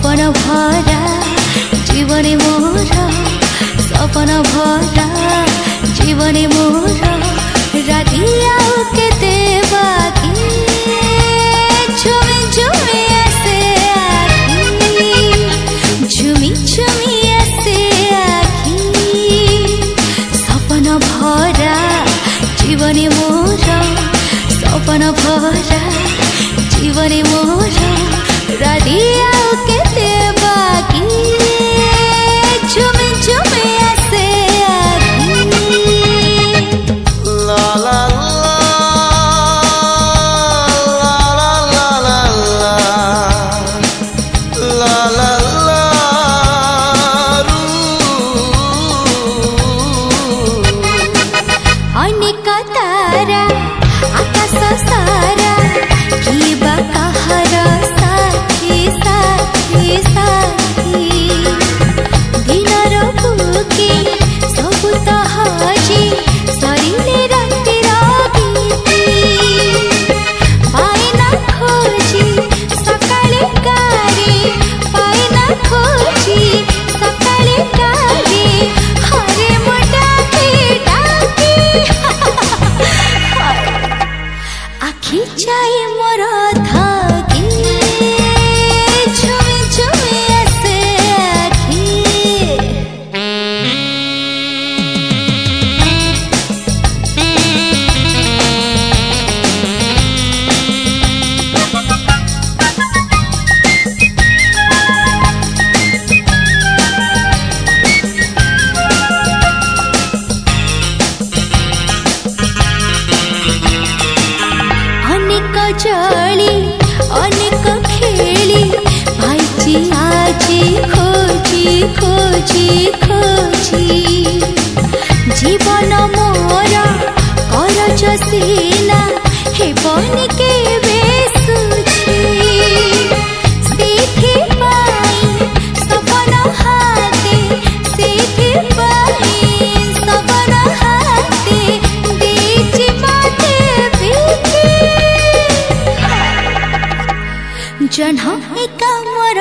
सपन भरा जीवने मोर सपन भरा जीवने मोर राति आउ केते बाकी झुमी झुमी आसे आखी झुमी झुमी आसे आखी सपन भरा जीवने मोर सपन भरा जीवने मोर राति आउ केते बाकी झुमी झुमी आसे चली अनेक खेली भाईची आजी खोजी खोजी खोजी जीवन मोर करज सीना हे बनी के बेसुची सीथि पाई सपन हाते सीथि पाई सपन हाते दीची माते बीती जन्ह एक मोर